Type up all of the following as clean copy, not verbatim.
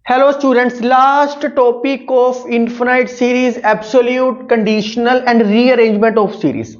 Hello students, last topic of infinite series absolute, conditional and rearrangement of series.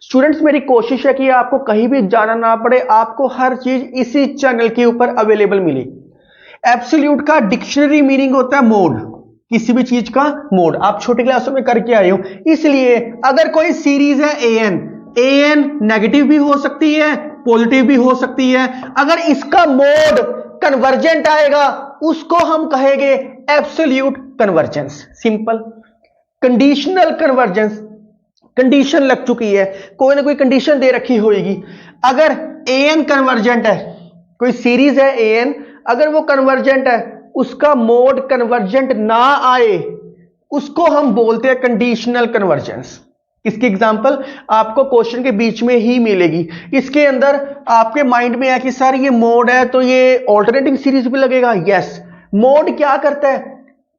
Students, मेरी कोशिश है कि आपको कहीं भी जाना ना पड़े, आपको हर चीज इसी चैनल के ऊपर अवेलेबल मिले। एब्सोल्यूट का डिक्शनरी मीनिंग होता है मोड, किसी भी चीज का मोड। आप छोटी क्लासों में करके आए हो। इसलिए अगर कोई सीरीज है एन नेगेटिव भी हो सकती है, पॉजिटिव भी हो सकती है। अगर इसका मोड कन्वर्जेंट आएगा उसको हम कहेंगे absolute convergence. Simple. Conditional convergence, condition लग चुकी है, कोई ना कोई कंडीशन दे रखी होगी। अगर एन कन्वर्जेंट है, कोई सीरीज है एन, अगर वो कन्वर्जेंट है, उसका मोड कन्वर्जेंट ना आए, उसको हम बोलते हैं कंडीशनल कन्वर्जेंस। इसकी एग्जांपल आपको क्वेश्चन के बीच में ही मिलेगी। इसके अंदर आपके माइंड में है कि सर ये मोड है तो ये ऑल्टरनेटिंग सीरीज भी लगेगा। यस, मोड क्या करता है,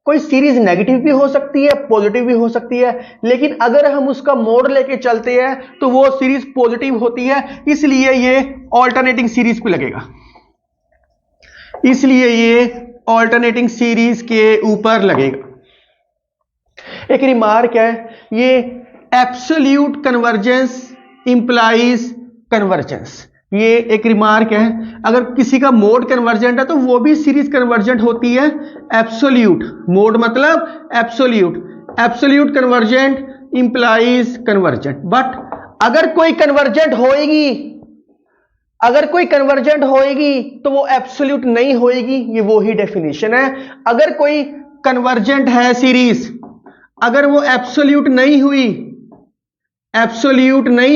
कोई सीरीज नेगेटिव भी हो सकती है, पॉजिटिव भी हो सकती है, लेकिन अगर हम उसका मोड लेके चलते हैं तो वो सीरीज पॉजिटिव होती है, इसलिए ये ऑल्टरनेटिंग सीरीज पे लगेगा। इसलिए ये ऑल्टरनेटिंग सीरीज के ऊपर लगेगा। एक रिमार्क है, ये एब्सोल्यूट कन्वर्जेंस इंप्लाइज कन्वर्जेंस, ये एक रिमार्क है। अगर किसी का मोड कन्वर्जेंट है तो वो भी सीरीज कन्वर्जेंट होती है। एब्सोल्यूट मोड मतलब absolute convergent implies convergent. But अगर कोई कन्वर्जेंट होएगी तो वो एब्सोल्यूट नहीं होएगी, ये वो ही डेफिनेशन है। अगर कोई कन्वर्जेंट है सीरीज, अगर वो एब्सोल्यूट नहीं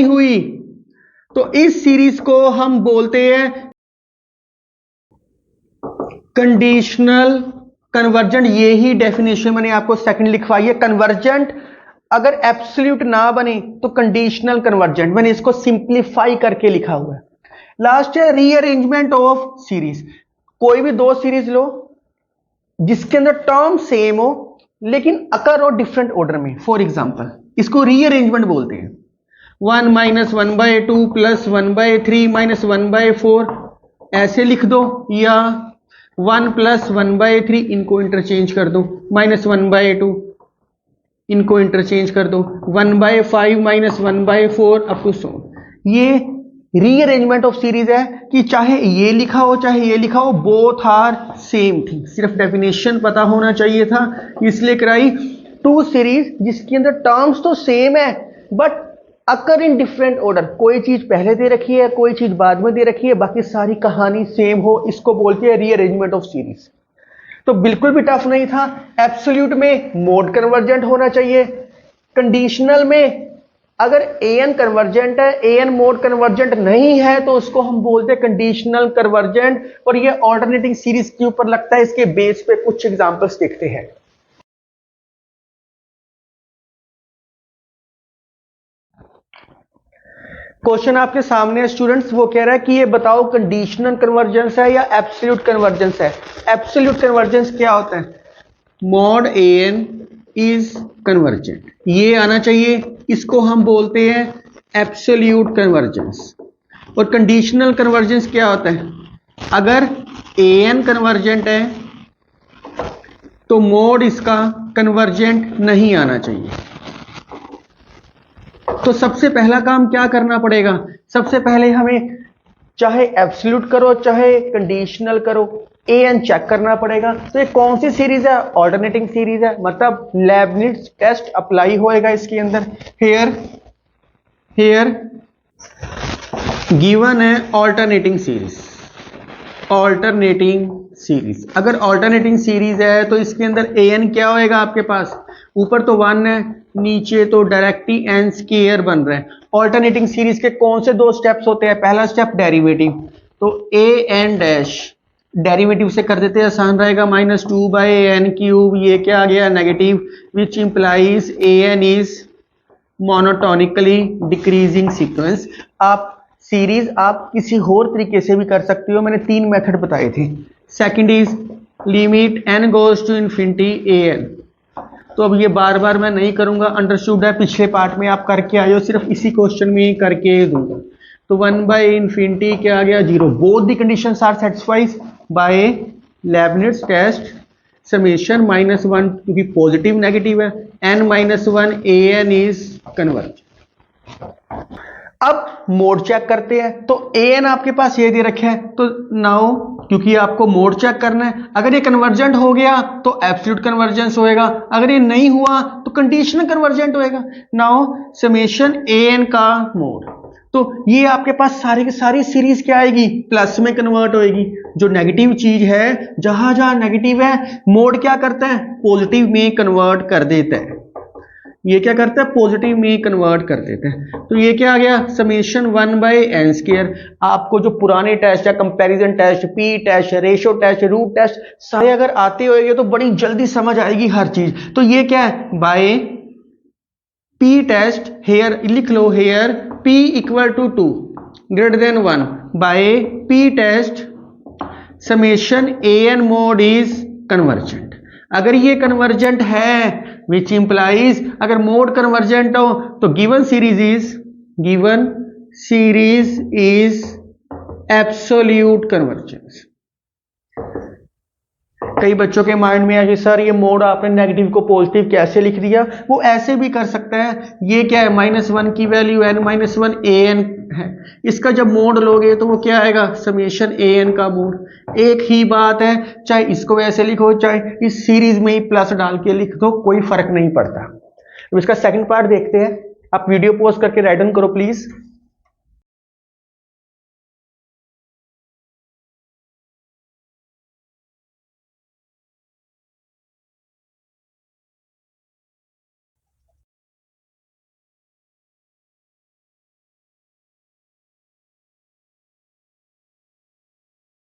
हुई तो इस सीरीज को हम बोलते हैं कंडीशनल कन्वर्जेंट। ये ही डेफिनेशन मैंने आपको सेकंड लिखवाई है। कन्वर्जेंट अगर एब्सोल्यूट ना बने तो कंडीशनल कन्वर्जेंट, मैंने इसको सिंप्लीफाई करके लिखा हुआ है। लास्ट है रीअरेंजमेंट ऑफ सीरीज। कोई भी दो सीरीज लो जिसके अंदर टर्म सेम हो लेकिन अकर हो डिफरेंट ऑर्डर में। फॉर एग्जांपल इसको रीअरेंजमेंट बोलते हैं। 1 - 1/2 + 1/3 - 1/4 ऐसे लिख दो, या 1 + 1/3 इनको इंटरचेंज कर दो, -1/2 इनको इंटरचेंज कर दो, 1/5 - 1/4 अप टू सो। ये रीअरेंजमेंट ऑफ सीरीज है कि चाहे ये लिखा हो चाहे ये लिखा हो, बोथ आर सेम थी। सिर्फ डेफिनेशन पता होना चाहिए था, इसलिए कराई। टू सीरीज जिसके अंदर टर्म्स तो सेम है but occur in different order, कोई चीज पहले दे रखी है कोई चीज बाद में दे रखी है, बाकी सारी कहानी सेम हो, इसको बोलते हैं रीअरेंजमेंट ऑफ सीरीज। तो बिल्कुल भी टफ नहीं था। एब्सोल्यूट में मोड कन्वर्जेंट होना चाहिए, कंडीशनल में अगर एन कन्वर्जेंट है, एन मोड कन्वर्जेंट नहीं है तो उसको हम बोलते हैं कंडीशनल कन्वर्जेंट। और ये ऑल्टरनेटिंग सीरीज के ऊपर लगता है। इसके बेस पे कुछ एग्जांपल्स देखते हैं। क्वेश्चन आपके सामने है स्टूडेंट्स, वो कह रहा है कि ये बताओ कंडीशनल कन्वर्जेंस है या एब्सोल्यूट कन्वर्जेंस है। एब्सोल्यूट कन्वर्जेंस क्या होता है? मॉड एन इज कन्वर्जेंट, ये आना चाहिए, इसको हम बोलते हैं एब्सोल्यूट कन्वर्जेंस। और कंडीशनल कन्वर्जेंस क्या होता है? अगर एन कन्वर्जेंट है तो मोड इसका कन्वर्जेंट नहीं आना चाहिए। तो सबसे पहला काम क्या करना पड़ेगा? सबसे पहले हमें चाहे एब्सोल्यूट करो चाहे कंडीशनल करो, एन चेक करना पड़ेगा। तो ये कौन सी सीरीज है? ऑल्टरनेटिंग सीरीज है, मतलब लेबनिट्ज टेस्ट अप्लाई होएगा इसके अंदर। हेयर गिवन है ऑल्टरनेटिंग सीरीज। अगर ऑल्टरनेटिंग सीरीज है तो इसके अंदर एन क्या होएगा आपके पास? ऊपर तो 1 है, नीचे तो डायरेक्ट ही एन स्क्वायर बन रहा है। ऑल्टरनेटिंग सीरीज के कौन से दो स्टेप्स होते हैं? पहला स्टेप डेरिवेटिव, तो ए एन डैश डेरिवेटिव से कर देते हैं, आसान रहेगा। -2/n³, ये क्या आ गया? Negative, which implies a n is monotonically decreasing sequence. आप सीरीज आप किसी और तरीके से भी कर सकते हो, मैंने 3 मेथड बताए थे। Second is limit n goes to infinity a n. तो अब ये बार बार मैं नहीं करूंगा, अंडरस्टूड है, पिछले पार्ट में आप करके आए हो, सिर्फ इसी क्वेश्चन में करके दूंगा। तो 1/∞ क्या आ गया? 0। Both the conditions are satisfied by Leibniz test summation -1 क्योंकि पॉजिटिव नेगेटिव है, n-1 an इज कन्वर्ज। अब मोड चेक करते हैं, तो an आपके पास ये दे रखे हैं, तो नाउ क्योंकि आपको मोड चेक करना है, अगर ये कन्वर्जेंट हो गया तो एब्सोल्यूट कन्वर्जेंस होएगा, अगर ये नहीं हुआ तो कंडीशनल कन्वर्जेंट होएगा। नाउ समेशन an का मोड, तो ये आपके पास सारी की सारी सीरीज क्या आएगी, प्लस में कन्वर्ट होएगी। जो नेगेटिव चीज है, जहां जहां नेगेटिव है, मोड क्या करता है, पॉजिटिव में कन्वर्ट कर देता है। ये क्या करता है, पॉजिटिव में कन्वर्ट कर देते हैं। तो ये क्या आ गया, समेशन 1/n²। आपको जो पुराने टेस्ट है, comparison test, p test, ratio test, root test, सारे अगर आते होंगे तो बड़ी जल्दी समझ आएगी हर चीज। तो ये क्या है, बाय पी टेस्ट, हेयर लिख लो, here p = 2 greater than 1 by P test summation an mod is convergent. अगर ये कन्वर्जेंट है, विच इंप्लाइज अगर मोड कन्वर्जेंट हो तो given series is absolute convergence. कई बच्चों के माइंड में है कि सर ये मोड आपने नेगेटिव को पॉजिटिव कैसे लिख दिया, वो ऐसे भी कर सकता है। ये क्या है, -1 की वैल्यू n-1 an है, इसका जब मोड लोगे तो वो क्या आएगा, समेशन an का मोड। एक ही बात है, चाहे इसको ऐसे लिखो चाहे इस सीरीज में ही प्लस डाल के लिख दो, कोई फर्क नहीं पड़ता। तो इसका सेकंड पार्ट देखते हैं। आप वीडियो पॉज करके राइट डाउन करो प्लीज।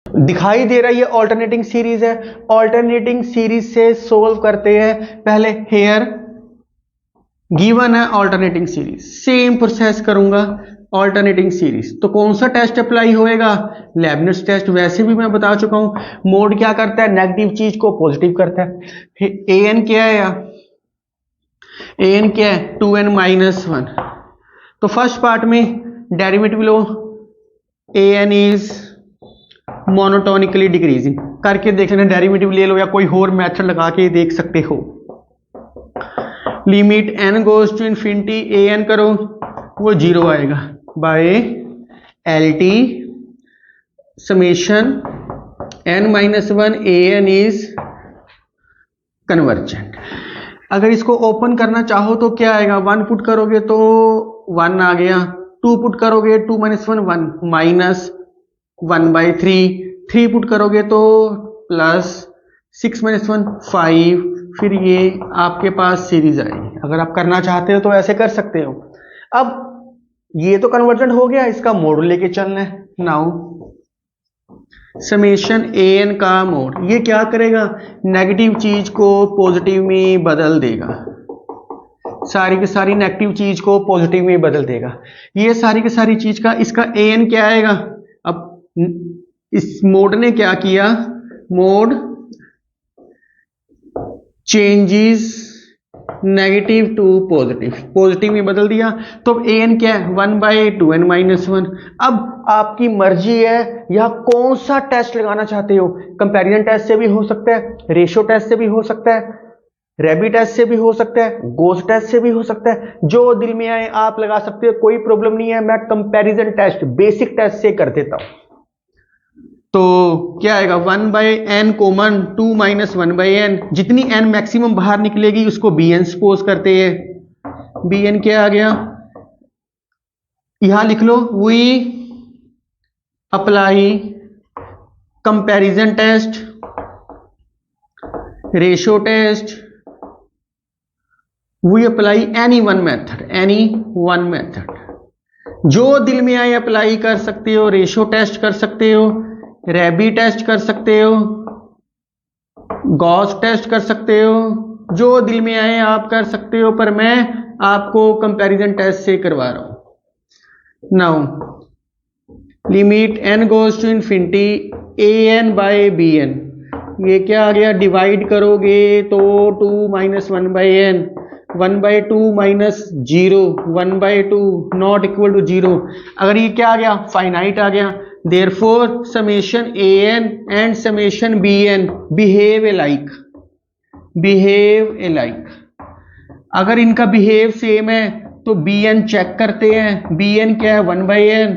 दिखाई दे रहा है ये ऑल्टरनेटिंग सीरीज है। ऑल्टरनेटिंग सीरीज से सोल्व करते हैं। पहले हेयर गिवन है ऑल्टरनेटिंग सीरीज, सेम प्रोसेस करूंगा। ऑल्टरनेटिंग सीरीज तो कौन सा टेस्ट अप्लाई होएगा, लेबनिट्ज टेस्ट। वैसे भी मैं बता चुका हूं, मोड क्या करता है, नेगेटिव चीज को पॉजिटिव करता है। an क्या है, an क्या है, 2n-1। तो फर्स्ट पार्ट में derivative low, an is monotonically decreasing करके देख लेना, डेरिवेटिव ले लो या कोई और मेथड लगा के देख सकते हो। Limit n goes to infinity an करो, वो 0 आएगा, by LT summation n-1 an is convergent. अगर इसको ओपन करना चाहो तो क्या आएगा, 1 पुट करोगे तो 1 आ गया, 2 पुट करोगे 2 - 1 -1/3, 3 पुट करोगे तो +6 - 1 5, फिर ये आपके पास सीरीज आएगी। अगर आप करना चाहते हो तो ऐसे कर सकते हो। अब ये तो कन्वर्जेंट हो गया, इसका मोड लेके चलना है। नाउ समेशन an का मोड, ये क्या करेगा, नेगेटिव चीज को पॉजिटिव में बदल देगा, सारी की सारी नेगेटिव चीज को पॉजिटिव में बदल देगा। ये सारी की सारी चीज का इसका an क्या आएगा। अब इस मोड ने क्या किया, mod changes negative to positive, positive में बदल दिया। तो an क्या है, 1/2n-1। अब आपकी मर्जी है यह कौन सा टेस्ट लगाना चाहते हो। कंपैरिजन टेस्ट से भी हो सकता है, रेशो टेस्ट से भी हो सकता है, रेबी टेस्ट से भी हो सकता है, गोस टेस्ट से भी हो सकता है, जो दिल में आए आप लगा सकते हो, कोई प्रॉब्लम नहीं है। मैं कंपैरिजन टेस्ट बेसिक टेस्ट से कर देता हूं। तो क्या आएगा, 1/n कॉमन, 2 - 1/n, जितनी n मैक्सिमम बाहर निकलेगी उसको bn सपोज करते हैं। bn क्या आ गया, यहां लिख लो, we apply comparison test, ratio test, we apply any one method, जो दिल में आए अप्लाई कर सकते हो। रेशो टेस्ट कर सकते हो, रेबी टेस्ट कर सकते हो, गॉस टेस्ट कर सकते हो, जो दिल में आए आप कर सकते हो, पर मैं आपको कंपैरिजन टेस्ट से करवा रहा हूं। Now limit n goes to infinity an/bn, ये क्या आ गया, डिवाइड करोगे तो 2 - 1/n, 1/2 - 0, 1/2 नॉट इक्वल टू 0। अगर ये क्या आ गया, फाइनाइट आ गया। Therefore, summation an and summation bn behave alike. Behave iliac. अगर इनका बिहेव सेम है तो बी एन चेक करते हैं, बी एन क्या है 1/n,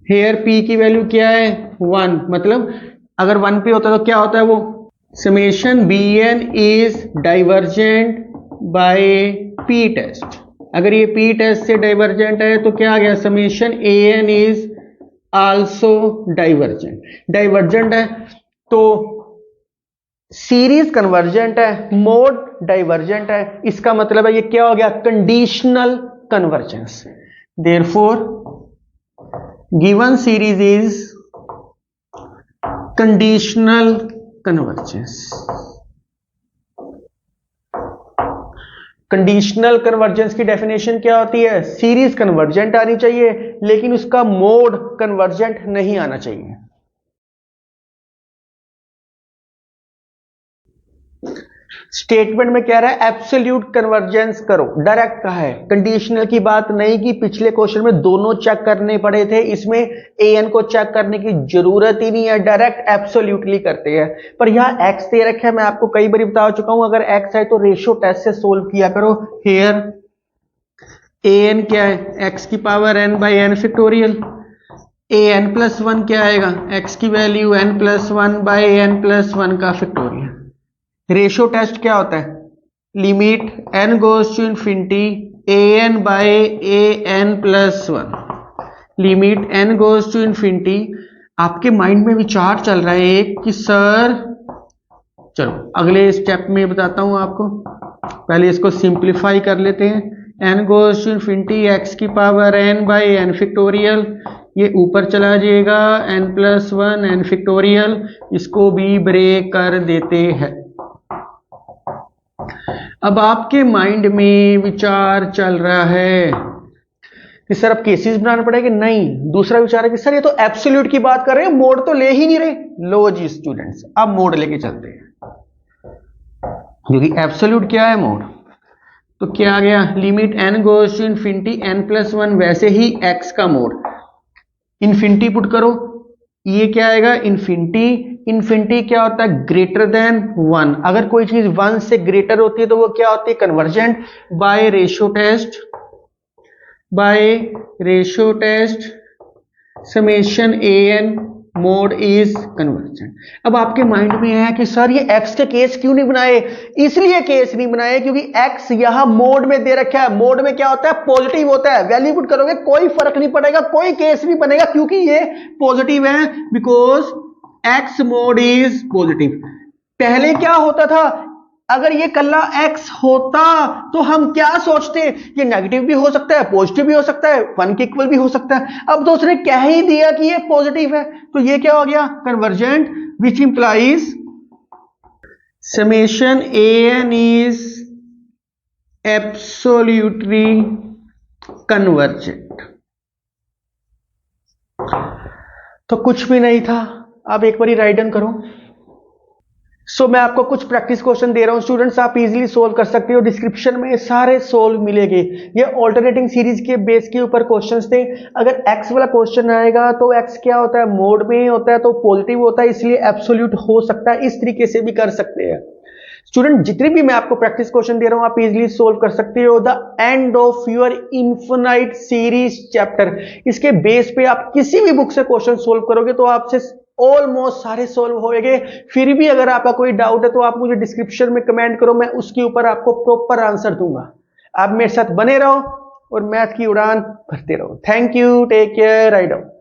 हेयर पी की वैल्यू क्या है 1, मतलब अगर 1 पे होता है तो क्या होता है वो, summation b n is divergent by P test. अगर ये पी टेस्ट से डाइवर्जेंट है तो क्या आ गया, summation a n is also divergent. Divergent है तो सीरीज कन्वर्जेंट है, मोड डाइवर्जेंट है, इसका मतलब है ये क्या हो गया, conditional convergence. Therefore given series is conditional convergence. Conditional convergence की डेफिनेशन क्या होती है, सीरीज कन्वर्जेंट आनी चाहिए लेकिन उसका मोड कन्वर्जेंट नहीं आना चाहिए। स्टेटमेंट में कह रहा है एब्सोल्यूट कन्वर्जेंस करो, डायरेक्ट कहा है, कंडीशनल की बात नहीं की। पिछले क्वेश्चन में दोनों चेक करने पड़े थे, इसमें एन को चेक करने की जरूरत ही नहीं है, डायरेक्ट एब्सोल्यूटली करते हैं। पर यहां एक्स दे रखा है, मैं आपको कई बार बता चुका हूं, अगर एक्स है तो रेशियो टेस्ट से सोल्व किया करो। हेयर ए एन क्या है, एक्स की power n by n factorial, a n plus 1 क्या आएगा, एक्स की value n plus 1 by n plus 1 का फैक्टोरियल। रेशियो टेस्ट क्या होता है, limit n goes to infinity a n by a n plus 1, limit n goes to infinity. आपके mind में विचार चल रहा है एक कि सर, चलो अगले स्टेप में बताता हूं आपको, पहले इसको सिंप्लीफाई कर लेते हैं। n goes to infinity X की power n by n factorial, ये ऊपर चला जाएगा n प्लस 1 n फैक्टोरियल, इसको भी ब्रेक कर देते हैं। अब आपके माइंड में विचार चल रहा है कि सर अब केसेस बनाना पड़ेगा, नहीं। दूसरा विचार है कि सर ये तो एब्सोल्यूट की बात कर रहे हैं, मोड तो ले ही नहीं रहे। लो जी स्टूडेंट्स, अब मोड लेके चलते हैं, क्योंकि एब्सोल्यूट क्या है, मोड। तो क्या आ गया, limit n goes to infinity n plus 1, वैसे ही x का मोड, इन्फिनिटी पुट करो, ये क्या आएगा इन्फिनिटी। इन्फिनिटी क्या होता है, ग्रेटर देन 1। अगर कोई चीज 1 से ग्रेटर होती है तो वो क्या होती है, convergent. By ratio test, by ratio test summation a n mod is convergent. अब आपके माइंड में है कि सर ये x के केस क्यों नहीं बनाए, इसलिए केस नहीं बनाए क्योंकि x यहां मोड में दे रखा है। मोड में क्या होता है, पॉजिटिव होता है, वैल्यू पुट करोगे कोई फर्क नहीं पड़ेगा, कोई केस नहीं बनेगा क्योंकि ये पॉजिटिव है, because x mode is positive. पहले क्या होता था, अगर ये कल्ला x होता तो हम क्या सोचते, ये नेगेटिव भी हो सकता है, पॉजिटिव भी हो सकता है, 1 के इक्वल भी हो सकता है। अब तो उसने कह ही दिया कि ये पॉजिटिव है, तो ये क्या हो गया, convergent, which implies summation a n is absolutely convergent. तो कुछ भी नहीं था, अब एक बारी राइट डाउन करो। मैं आपको कुछ प्रैक्टिस क्वेश्चन दे रहा हूं स्टूडेंट्स, आप इजीली सोल्व कर सकते हो, डिस्क्रिप्शन में सारे सोल्व मिलेंगे। ये ऑल्टरनेटिंग सीरीज के बेस के ऊपर क्वेश्चंस थे। अगर x वाला क्वेश्चन आएगा तो x क्या होता है, मोड में होता है तो पॉजिटिव होता है, इसलिए एब्सोल्यूट हो सकता है, इस तरीके से भी कर सकते हैं। स्टूडेंट जितने भी मैं आपको प्रैक्टिस क्वेश्चन दे रहा हूं आप इजीली सोल्व कर सकते हो। The end of your infinite series chapter, इसके बेस पे आप किसी भी बुक से क्वेश्चन सोल्व करोगे तो आपसे ऑलमोस्ट सारे सोल्व होंगे। फिर भी अगर आपका कोई डाउट है तो आप मुझे डिस्क्रिप्शन में कमेंट करो, मैं उसके ऊपर आपको प्रॉपर आंसर दूंगा। आप मेरे साथ बने रहो और मैथ की उड़ान भरते रहो। Thank you, take care, right out.